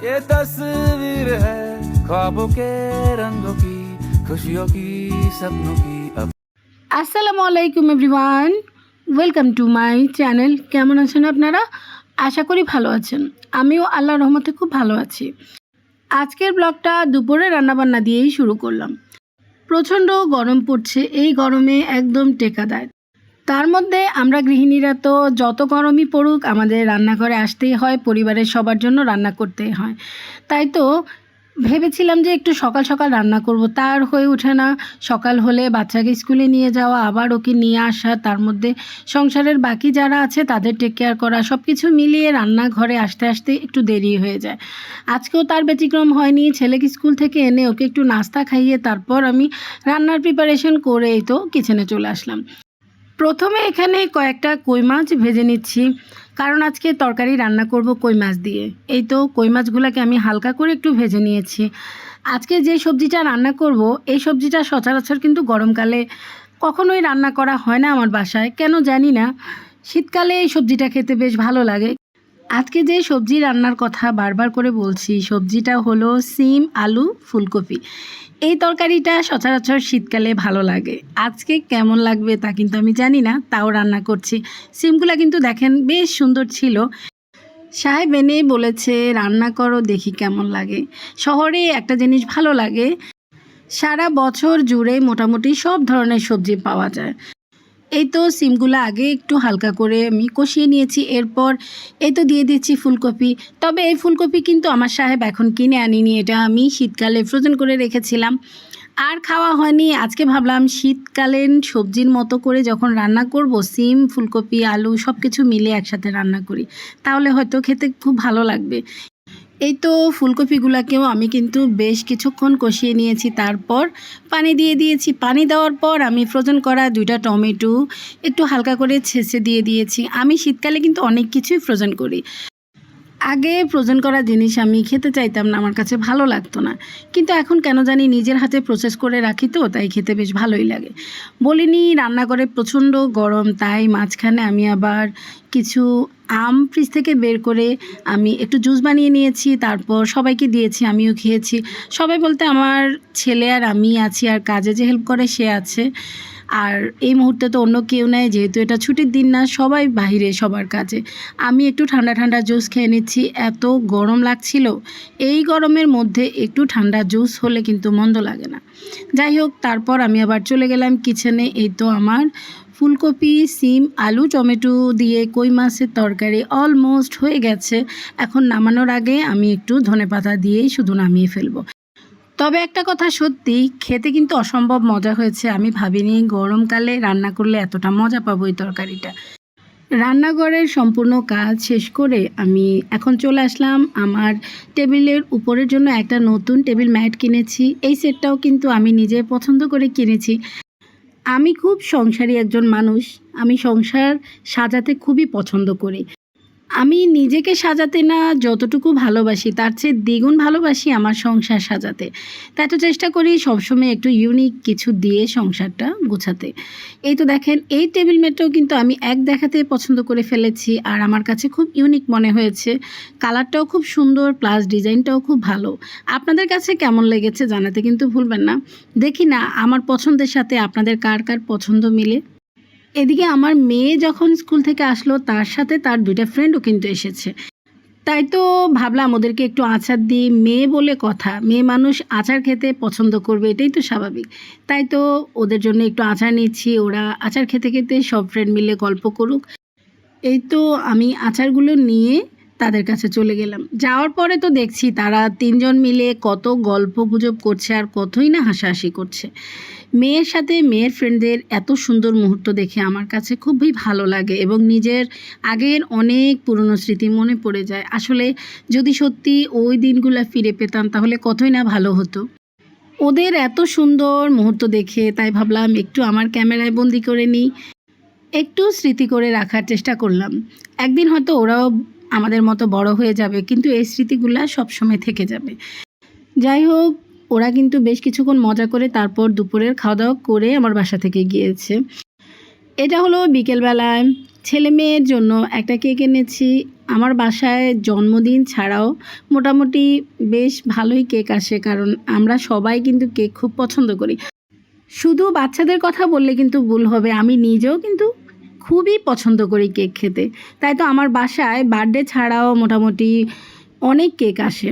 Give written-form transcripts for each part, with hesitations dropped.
ये तस्वीर है ख्वाबों के रंगों की खुशियों की सपनों की अब আসসালামু আলাইকুম everyone, welcome to my channel. কেমন আছেন আপনারা? আশা করি ভালো আছেন। আমিও আল্লাহর রহমতে খুব ভালো আছি। আজকের ব্লগটা দুপুরে রান্নাবান্না দিয়েই শুরু করলাম। প্রচণ্ড গরম পড়ছে, এই গরমে একদম টেকাদার। তার মধ্যে আমরা গৃহিণীরা তো যত গরমই পড়ুক আমাদের রান্নাঘরে আসতেই হয়, পরিবারের সবার জন্য রান্না করতেই হয়। তাই তো ভেবেছিলাম যে একটু সকাল সকাল রান্না করব, তার হয়ে ওঠে না। সকাল হলে বাচ্চাকে স্কুলে নিয়ে যাওয়া, আবার ওকে নিয়ে আসা, তার মধ্যে সংসারের বাকি যারা আছে তাদের টেক কেয়ার করা, সব কিছু মিলিয়ে রান্নাঘরে আসতে আসতে একটু দেরি হয়ে যায়। আজকেও তার ব্যতিক্রম হয়নি। ছেলেকে স্কুল থেকে এনে ওকে একটু নাস্তা খাইয়ে তারপর আমি রান্নার প্রিপারেশন করেই তো কিচেনে চলে আসলাম। প্রথমে এখানে কয়েকটা কই মাছ ভেজে নিচ্ছি, কারণ আজকে তরকারি রান্না করব কই মাছ দিয়ে। এই তো কই মাছগুলোকে আমি হালকা করে একটু ভেজে নিয়েছি। আজকে যে সবজিটা রান্না করব, এই সবজিটা সচরাচর কিন্তু গরমকালে কখনোই রান্না করা হয় না আমার বাসায়, কেন জানি না। শীতকালে এই সবজিটা খেতে বেশ ভালো লাগে। আজকে যে সবজি রান্নার কথা বারবার করে বলছি, সবজিটা হলো সিম, আলু, ফুলকপি। এই তরকারিটা সচরাচর শীতকালে ভালো লাগে। আজকে কেমন লাগবে তা কিন্তু আমি জানি না, তাও রান্না করছি। সিমগুলা কিন্তু দেখেন বেশ সুন্দর ছিল। সাহেব এনে বলেছে রান্না করো, দেখি কেমন লাগে। শহরে একটা জিনিস ভালো লাগে, সারা বছর জুড়ে মোটামুটি সব ধরনের সবজি পাওয়া যায়। এই তো সিমগুলো আগে একটু হালকা করে আমি কষিয়ে নিয়েছি, এরপর এই তো দিয়ে দিচ্ছি ফুলকপি। তবে এই ফুলকপি কিন্তু আমার সাহেব এখন কিনে আনিনি, এটা আমি শীতকালে ফ্রোজেন করে রেখেছিলাম, আর খাওয়া হয়নি। আজকে ভাবলাম শীতকালীন সবজির মতো করে যখন রান্না করব, সিম, ফুলকপি, আলু সব কিছু মিলে একসাথে রান্না করি, তাহলে হয়তো খেতে খুব ভালো লাগবে। এই তো ফুলকপিগুলোকেও আমি কিন্তু বেশ কিছুক্ষণ কষিয়ে নিয়েছি, তারপর পানি দিয়ে দিয়েছি। পানি দেওয়ার পর আমি ফ্রোজেন করা 2টা টমেটো একটু হালকা করে ছেঁচে দিয়ে দিয়েছি। আমি শীতকালে কিন্তু অনেক কিছুই ফ্রোজেন করি। আগে ফ্রোজেন করা জিনিস আমি খেতে চাইতাম না, আমার কাছে ভালো লাগতো না, কিন্তু এখন কেন জানি নিজের হাতে প্রসেস করে রাখি, তো তাই খেতে বেশ ভালোই লাগে। বলিনি রান্নাঘরে প্রচণ্ড গরম, তাই মাঝখানে আমি আবার কিছু আম ফ্রিজ থেকে বের করে আমি একটু জুস বানিয়ে নিয়েছি, তারপর সবাইকে দিয়েছি, আমিও খেয়েছি। সবাই বলতে আমার ছেলে আর আমি আছি, আর কাজে যে হেল্প করে সে আছে। আর এই মুহূর্তে তো অন্য কেউ নেই, যেহেতু এটা ছুটির দিন না, সবাই বাইরে সবার কাজে। আমি একটু ঠান্ডা ঠান্ডা জুস খেয়ে নিচ্ছি, এত গরম লাগছিল। এই গরমের মধ্যে একটু ঠান্ডা জুস হলে কিন্তু মন্দ লাগে না। যাই হোক, তারপর আমি আবার চলে গেলাম কিচেনে। এই তো আমার ফুলকপি, সিম, আলু, টমেটো দিয়ে কই মাছের তরকারি অলমোস্ট হয়ে গেছে। এখন নামানোর আগে আমি একটু ধনেপাতা দিয়েই শুধু নামিয়ে ফেলবো। তবে একটা কথা সত্যি, খেতে কিন্তু অসম্ভব মজা হয়েছে। আমি ভাবিনি গরমকালে রান্না করলে এতটা মজা পাবো এই তরকারিটা। রান্নাঘরের সম্পূর্ণ কাজ শেষ করে আমি এখন চলে আসলাম আমার টেবিলের উপরের জন্য একটা নতুন টেবিল ম্যাট কিনেছি। এই সেটটাও কিন্তু আমি নিজে পছন্দ করে কিনেছি। আমি খুব সংসারী একজন মানুষ, আমি সংসার সাজাতে খুবই পছন্দ করি। আমি নিজেকে সাজাতে না যতটুকু ভালোবাসি, তার চেয়ে দ্বিগুণ ভালোবাসি আমার সংসার সাজাতে। তাই তো চেষ্টা করি সবসময় একটু ইউনিক কিছু দিয়ে সংসারটা গোছাতে। এই তো দেখেন, এই টেবিল ম্যাটটাও কিন্তু আমি এক দেখাতে পছন্দ করে ফেলেছি, আর আমার কাছে খুব ইউনিক মনে হয়েছে। কালারটাও খুব সুন্দর, প্লাস ডিজাইনটাও খুব ভালো। আপনাদের কাছে কেমন লেগেছে জানাতে কিন্তু ভুলবেন না। দেখি না আমার পছন্দের সাথে আপনাদের কার কার পছন্দ মিলে। এদিকে আমার মেয়ে যখন স্কুল থেকে আসলো, তার সাথে তার 2টা ফ্রেন্ডও কিন্তু এসেছে। তাই তো ভাবলাম ওদেরকে একটু আচার দিই। মেয়ে বলে কথা, মেয়ে মানুষ আচার খেতে পছন্দ করবে, এটাই তো স্বাভাবিক। তাই তো ওদের জন্য একটু আচার নিচ্ছি, ওরা আচার খেতে খেতে সব ফ্রেন্ড মিলে গল্প করুক। এই তো আমি আচারগুলো নিয়ে তাদের কাছে চলে গেলাম। যাওয়ার পরে তো দেখছি তারা 3জন মিলে কত গল্প গুজব করছে আর কতই না হাসাহাসি করছে। মেয়ের সাথে মেয়ের ফ্রেন্ডদের এত সুন্দর মুহূর্ত দেখে আমার কাছে খুবই ভালো লাগে, এবং নিজের আগের অনেক পুরনো স্মৃতি মনে পড়ে যায়। আসলে যদি সত্যি ওই দিনগুলো ফিরে পেতাম তাহলে কতই না ভালো হতো। ওদের এত সুন্দর মুহূর্ত দেখে তাই ভাবলাম একটু আমার ক্যামেরায় বন্দি করে নিই, একটু স্মৃতি করে রাখার চেষ্টা করলাম। একদিন হয়তো ওরাও আমাদের মতো বড় হয়ে যাবে, কিন্তু এই স্মৃতিগুলো সবসময় থেকে যাবে। যাই হোক, ওরা কিন্তু বেশ কিছুক্ষণ মজা করে তারপর দুপুরের খাওয়া দাওয়া করে আমার বাসা থেকে গিয়েছে। এটা হলো বিকেলবেলায় ছেলে মেয়ের জন্য একটা কেক এনেছি। আমার বাসায় জন্মদিন ছাড়াও মোটামুটি বেশ ভালোই কেক আসে, কারণ আমরা সবাই কিন্তু কেক খুব পছন্দ করি। শুধু বাচ্চাদের কথা বললে কিন্তু ভুল হবে, আমি নিজেও কিন্তু খুবই পছন্দ করি কেক খেতে। তাই তো আমার বাসায় বার্থডে ছাড়াও মোটামুটি অনেক কেক আসে।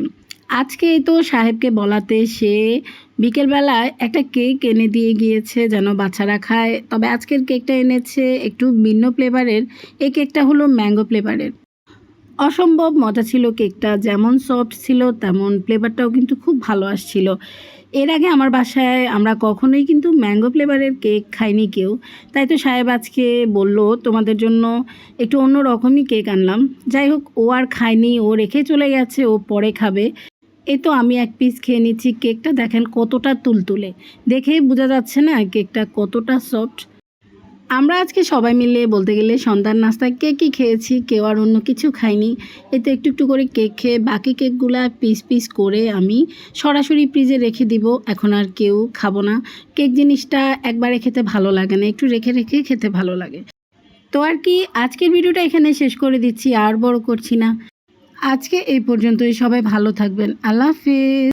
আজকে তো সাহেবকে বলাতে সে বিকেলবেলায় একটা কেক এনে দিয়ে গিয়েছে যেন বাচ্চারা খায়। তবে আজকের কেকটা এনেছে একটু ভিন্ন ফ্লেভারের। এই কেকটা হলো ম্যাঙ্গো ফ্লেভারের। অসম্ভব মজা ছিল কেকটা, যেমন সফট ছিল তেমন ফ্লেভারটাও কিন্তু খুব ভালো আসছিল। এর আগে আমার বাসায় আমরা কখনোই কিন্তু ম্যাঙ্গো ফ্লেভারের কেক খাইনি কেউ। তাই তো সাহেব আজকে বলল তোমাদের জন্য একটু অন্য রকমই কেক আনলাম। যাই হোক, ও আর খায়নি, ও রেখে চলে গেছে, ও পরে খাবে। এই তো আমি এক পিস খেয়ে নিচ্ছি। কেকটা দেখেন কতটা তুলতুলে, দেখেই বোঝা যাচ্ছে না কেকটা কতটা সফট। আমরা আজকে সবাই মিলে বলতে গেলে সন্ধ্যার নাস্তায় কেকই খেয়েছি, কেউ আর অন্য কিছু খাইনি। এতে একটু একটু করে কেক খেয়ে বাকি কেকগুলা পিস পিস করে আমি সরাসরি ফ্রিজে রেখে দিব। এখন আর কেউ খাবো না। কেক জিনিসটা একবারে খেতে ভালো লাগে না, একটু রেখে রেখে খেতে ভালো লাগে। তো আর কি, আজকের ভিডিওটা এখানে শেষ করে দিচ্ছি, আর বড় করছি না। আজকে এই পর্যন্তই। সবাই ভালো থাকবেন। আল্লাহ হাফেজ।